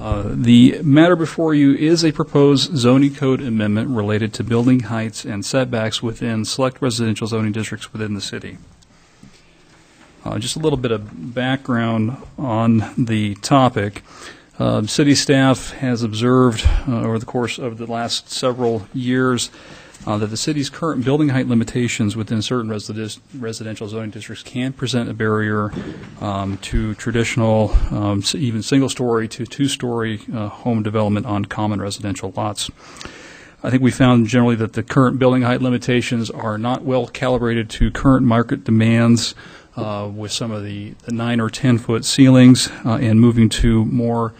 The matter before you is a proposed zoning code amendment related to building heights and setbacks within select residential zoning districts within the city. Just a little bit of background on the topic. City staff has observed over the course of the last several years that the city's current building height limitations within certain residential zoning districts can present a barrier to traditional, even single-story to two-story home development on common residential lots. I think we found generally that the current building height limitations are not well calibrated to current market demands with some of the 9 or 10 foot ceilings and moving to more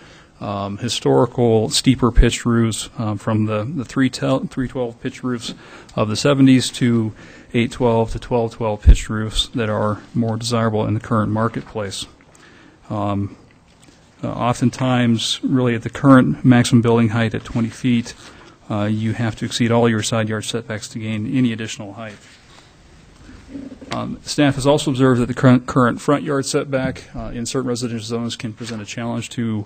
historical steeper pitched roofs from the 312 pitched roofs of the 70s to 812 to 1212 pitched roofs that are more desirable in the current marketplace. Oftentimes, really at the current maximum building height at 20 feet, you have to exceed all your side yard setbacks to gain any additional height. Staff has also observed that the current front yard setback in certain residential zones can present a challenge to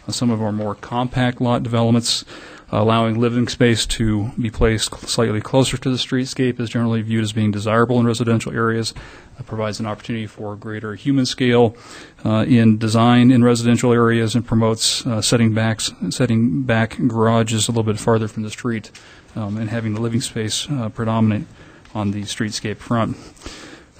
some of our more compact lot developments. Allowing living space to be placed slightly closer to the streetscape is generally viewed as being desirable in residential areas. It provides an opportunity for greater human scale in design in residential areas and promotes setting back garages a little bit farther from the street and having the living space predominate on the streetscape front.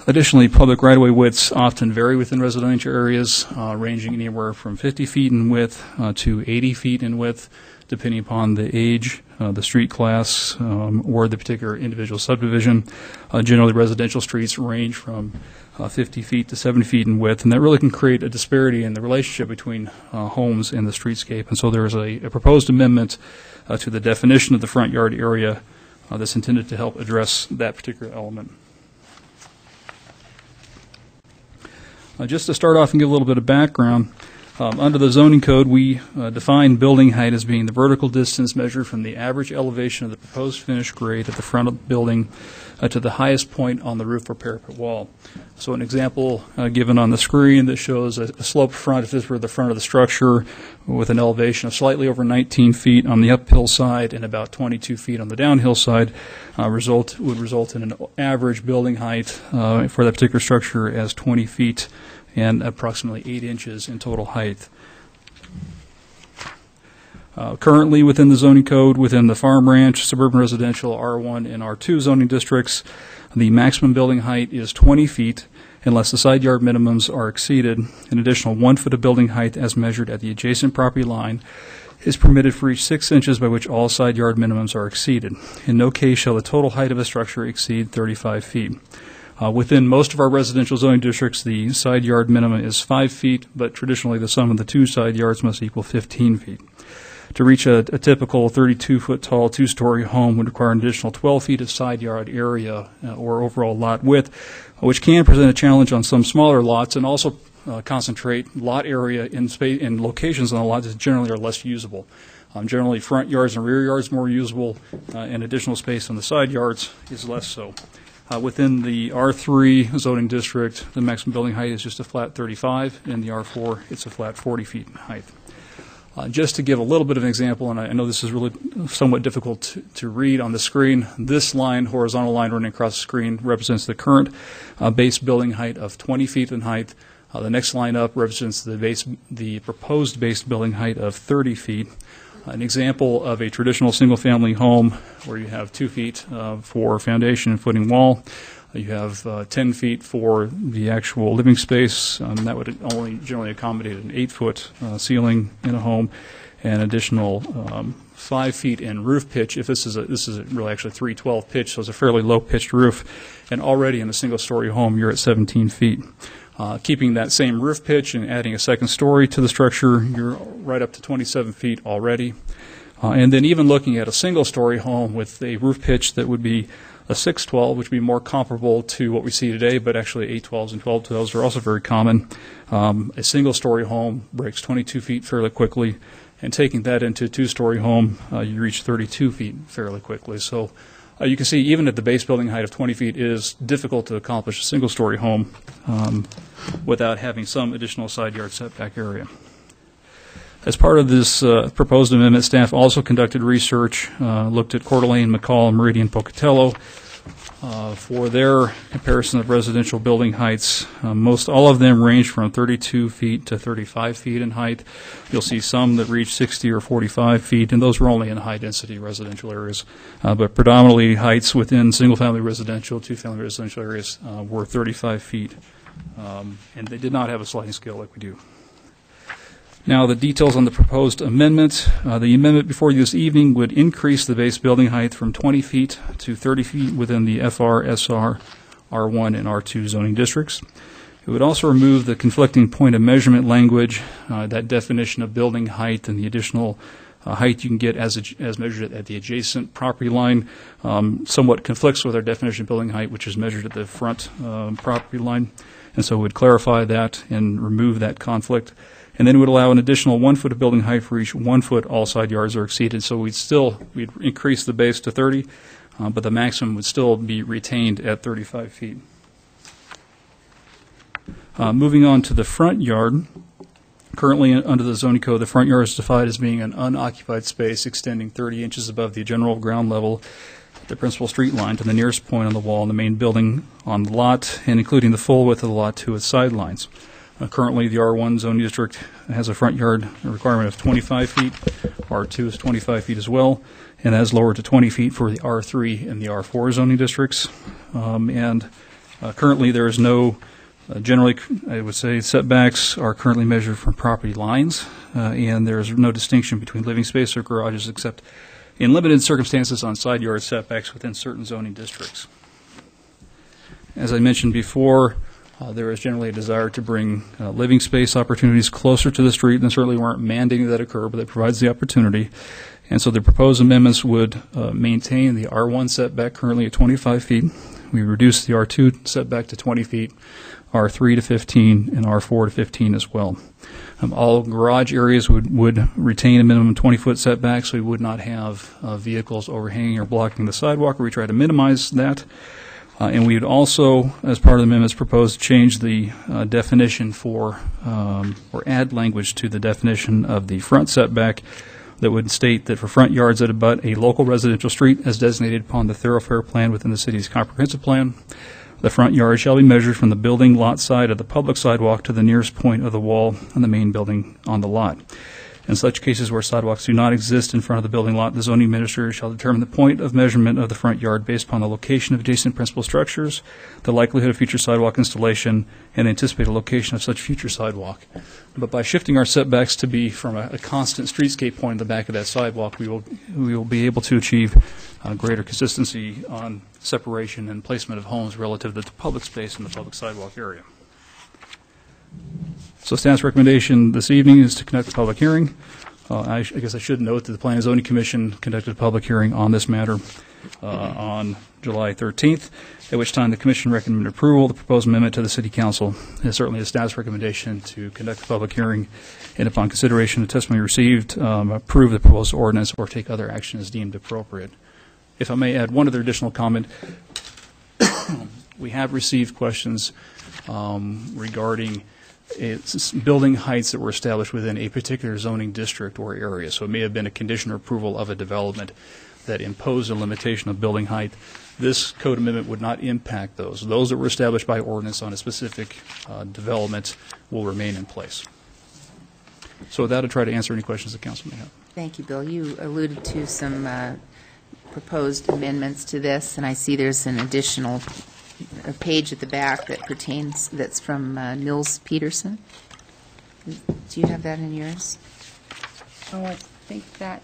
Additionally, public right-of-way widths often vary within residential areas, ranging anywhere from 50 feet in width to 80 feet in width, depending upon the age, the street class, or the particular individual subdivision. Generally, residential streets range from 50 feet to 70 feet in width, and that really can create a disparity in the relationship between homes and the streetscape. And so there is a proposed amendment to the definition of the front yard area that's intended to help address that particular element. Just to start off and give a little bit of background, under the zoning code, we define building height as being the vertical distance measured from the average elevation of the proposed finished grade at the front of the building to the highest point on the roof or parapet wall. So an example given on the screen that shows a sloped front, if this were the front of the structure, with an elevation of slightly over 19 feet on the uphill side and about 22 feet on the downhill side, would result in an average building height for that particular structure as 20 feet and approximately 8 inches in total height. Currently within the zoning code, within the farm ranch, suburban residential, R1 and R2 zoning districts, the maximum building height is 20 feet unless the side yard minimums are exceeded. An additional 1 foot of building height as measured at the adjacent property line is permitted for each 6 inches by which all side yard minimums are exceeded. In no case shall the total height of a structure exceed 35 feet. Within most of our residential zoning districts, the side yard minimum is 5 feet, but traditionally the sum of the two side yards must equal 15 feet. To reach a typical 32-foot tall two-story home would require an additional 12 feet of side yard area or overall lot width, which can present a challenge on some smaller lots and also concentrate lot area in locations on the lot that generally are less usable. Generally, front yards and rear yards more usable, and additional space on the side yards is less so. Within the R3 zoning district, the maximum building height is just a flat 35. In the R4, it's a flat 40 feet in height. Just to give a little bit of an example, and I know this is really somewhat difficult to read on the screen, this line, horizontal line running across the screen, represents the current base building height of 20 feet in height. The next line up represents the proposed base building height of 30 feet. An example of a traditional single-family home where you have 2 feet for foundation and footing wall. You have 10 feet for the actual living space. That would only generally accommodate an 8-foot ceiling in a home, and additional 5 feet in roof pitch. If this is really actually 312 pitch, so it's a fairly low pitched roof, and already in a single-story home you're at 17 feet. Keeping that same roof pitch and adding a second story to the structure, you're right up to 27 feet already. And then even looking at a single-story home with a roof pitch that would be a 612, which would be more comparable to what we see today, but actually 812s and 1212s are also very common. A single-story home breaks 22 feet fairly quickly, and taking that into a two-story home, you reach 32 feet fairly quickly. So you can see even at the base building height of 20 feet, it is difficult to accomplish a single-story home without having some additional side yard setback area. As part of this proposed amendment, staff also conducted research, looked at Coeur d'Alene, McCall, Meridian, Pocatello for their comparison of residential building heights. All of them range from 32 feet to 35 feet in height. You'll see some that reach 60 or 45 feet, and those were only in high-density residential areas. But predominantly heights within single-family residential, two-family residential areas were 35 feet, and they did not have a sliding scale like we do. Now, the details on the proposed amendment. The amendment before you this evening would increase the base building height from 20 feet to 30 feet within the FR, SR, R1, and R2 zoning districts. It would also remove the conflicting point of measurement language, that definition of building height and the additional height you can get as measured at the adjacent property line somewhat conflicts with our definition of building height, which is measured at the front property line. And so it would clarify that and remove that conflict. And then it would allow an additional 1 foot of building height for each 1 foot all side yards are exceeded. So we'd increase the base to 30, but the maximum would still be retained at 35 feet. Moving on to the front yard. Currently, under the zoning code, the front yard is defined as being an unoccupied space extending 30 inches above the general ground level, the principal street line to the nearest point on the wall in the main building on the lot, and including the full width of the lot to its sidelines. Currently, the R1 zoning district has a front yard requirement of 25 feet. R2 is 25 feet as well, and that is lowered to 20 feet for the R3 and the R4 zoning districts. Currently, there is no, generally, I would say setbacks are currently measured from property lines, and there is no distinction between living space or garages except in limited circumstances on side yard setbacks within certain zoning districts. As I mentioned before, there is generally a desire to bring living space opportunities closer to the street, and certainly weren't mandating that occur, but it provides the opportunity. And so the proposed amendments would maintain the R1 setback currently at 25 feet. We reduce the R2 setback to 20 feet, R3 to 15, and R4 to 15 as well. All garage areas would retain a minimum 20-foot setback, so we would not have vehicles overhanging or blocking the sidewalk, or we try to minimize that. And we would also, as part of the amendments, propose to change the definition for, or add language to the definition of the front setback that would state that for front yards that abut a local residential street as designated upon the thoroughfare plan within the city's comprehensive plan, the front yard shall be measured from the building lot side of the public sidewalk to the nearest point of the wall on the main building on the lot. In such cases where sidewalks do not exist in front of the building lot, the zoning administrator shall determine the point of measurement of the front yard based upon the location of adjacent principal structures, the likelihood of future sidewalk installation, and anticipate a location of such future sidewalk. But by shifting our setbacks to be from a constant streetscape point in the back of that sidewalk, we will be able to achieve greater consistency on separation and placement of homes relative to the public space in the public sidewalk area. So staff's recommendation this evening is to conduct a public hearing. I guess I should note that the Planning and Zoning Commission conducted a public hearing on this matter on July 13th, at which time the Commission recommended approval of the proposed amendment to the City Council. It is certainly the staff's recommendation to conduct a public hearing and, upon consideration of testimony received, approve the proposed ordinance or take other action as deemed appropriate. If I may add one other additional comment, we have received questions regarding building heights that were established within a particular zoning district or area. So it may have been a condition or approval of a development that imposed a limitation of building height. This code amendment would not impact those. Those that were established by ordinance on a specific development will remain in place. So with that, I'll try to answer any questions the council may have. Thank you, Bill. You alluded to some proposed amendments to this, and I see there's an additional page at the back that pertains, that's from Nils Peterson. Do you have that in yours? Oh, I think that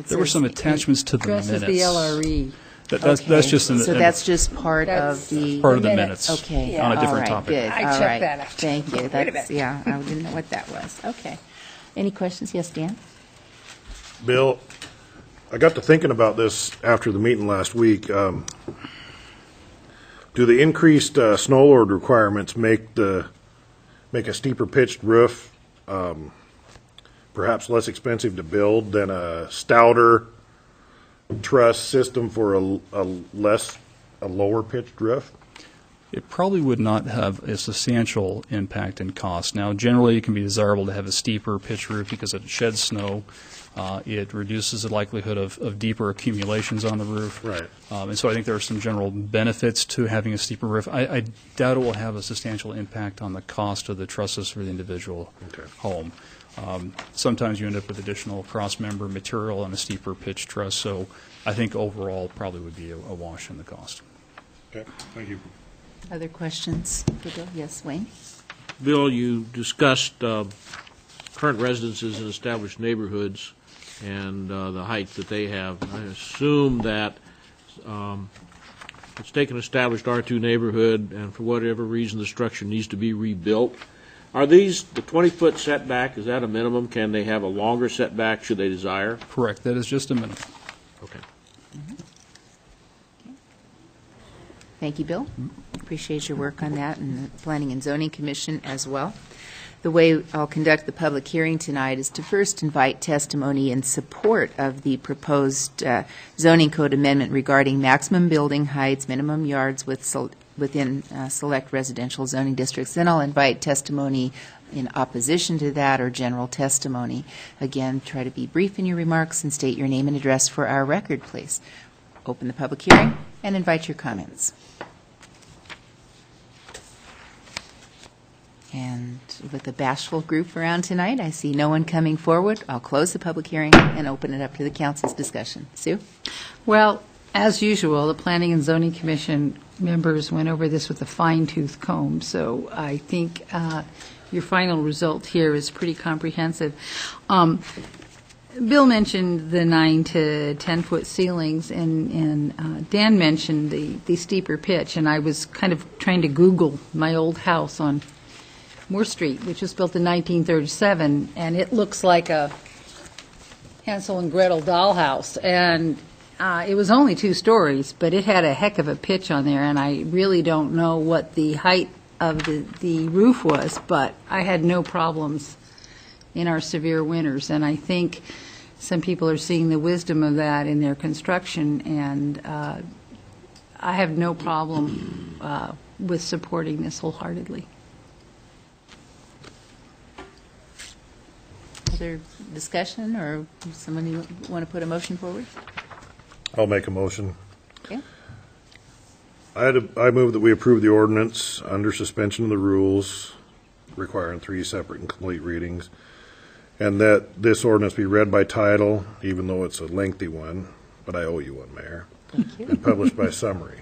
There were some attachments to the minutes. addresses the LRE. That's just so that's just part That's of the part of the minutes. Okay, On a all different right, topic. Good. I all checked right. that out. Thank you. Wait a That's minute. yeah. I didn't know what that was. Okay. Any questions? Yes, Dan. Bill, I got to thinking about this after the meeting last week. Do the increased snow load requirements make a steeper pitched roof perhaps less expensive to build than a stouter truss system for a lower pitched roof? it probably would not have a substantial impact in cost. Now, generally, it can be desirable to have a steeper pitch roof because it sheds snow. It reduces the likelihood of deeper accumulations on the roof. Right. And so I think there are some general benefits to having a steeper roof. I doubt it will have a substantial impact on the cost of the trusses for the individual home. Sometimes you end up with additional cross-member material on a steeper pitch truss, so I think overall probably would be a wash in the cost. Okay, thank you. Other questions for Bill? Yes, Wayne? Bill, you discussed current residences in established neighborhoods and the height that they have. I assume that let's take an established R2 neighborhood, and for whatever reason the structure needs to be rebuilt. Are these, the 20-foot setback, is that a minimum? Can they have a longer setback should they desire? Correct. That is just a minimum. Okay. Thank you, Bill. Appreciate your work on that, and the Planning and Zoning Commission as well. The way I'll conduct the public hearing tonight is to first invite testimony in support of the proposed zoning code amendment regarding maximum building heights, minimum yards within select residential zoning districts. Then I'll invite testimony in opposition to that or general testimony. Again, try to be brief in your remarks and state your name and address for our record, please. Open the public hearing and invite your comments. And with a bashful group around tonight, I see no one coming forward. I'll close the public hearing and open it up to the council's discussion. Sue? Well, as usual, the Planning and Zoning Commission members went over this with a fine-tooth comb, so I think your final result here is pretty comprehensive. Bill mentioned the 9 to 10-foot ceilings, and Dan mentioned the steeper pitch, and I was kind of trying to Google my old house on Moore Street, which was built in 1937, and it looks like a Hansel and Gretel dollhouse. And it was only 2 stories, but it had a heck of a pitch on there, and I really don't know what the height of the roof was, but I had no problems in our severe winters. And I think some people are seeing the wisdom of that in their construction, and I have no problem with supporting this wholeheartedly. Other discussion, or somebody want to put a motion forward? I'll make a motion. Okay. I move that we approve the ordinance under suspension of the rules, requiring 3 separate and complete readings, and that this ordinance be read by title, even though it's a lengthy one, but I owe you one, Mayor, Thank you. and published by summary.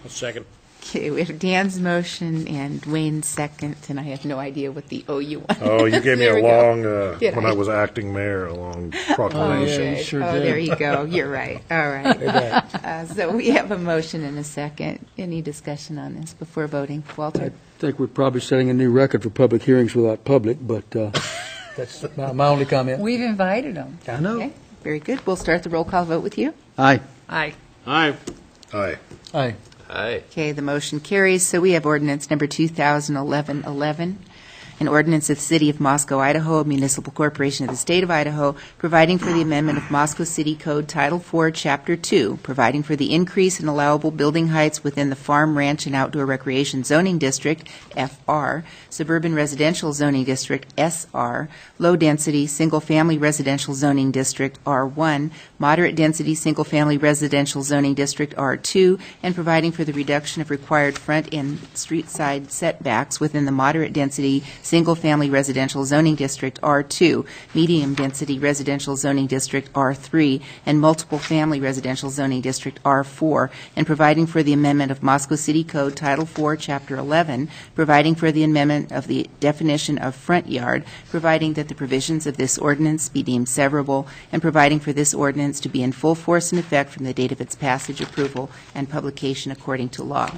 A second. Okay, we have Dan's motion and Wayne's second, and I have no idea what the OU one. Oh, you gave me There a we go. long, Did when I? I was acting mayor, a long proclamation. Okay. you sure Oh, did. there you go. You're right. All right. So we have a motion and a second. Any discussion on this before voting? Walter? I think we're probably setting a new record for public hearings without public, but that's my only comment. We've invited them. I know. Okay, very good. We'll start the roll call vote with you. Aye. Aye. Aye. Aye. Aye. Okay, the motion carries. So we have ordinance number 2011-11, an ordinance of the City of Moscow, Idaho, a municipal corporation of the State of Idaho, providing for the amendment of Moscow City Code Title IV, Chapter 2, providing for the increase in allowable building heights within the Farm, Ranch, and Outdoor Recreation Zoning District, FR, Suburban Residential Zoning District, SR, Low-Density Single-Family Residential Zoning District, R1, Moderate-Density Single-Family Residential Zoning District, R2, and providing for the reduction of required front and street side setbacks within the Moderate-Density Single-Family Residential Zoning District, R2, Medium-Density Residential Zoning District, R3, and Multiple Family Residential Zoning District, R4, and providing for the amendment of Moscow City Code Title IV, Chapter 11, providing for the amendment of the definition of front yard, providing that the provisions of this ordinance be deemed severable, and providing for this ordinance to be in full force and effect from the date of its passage, approval, and publication according to law.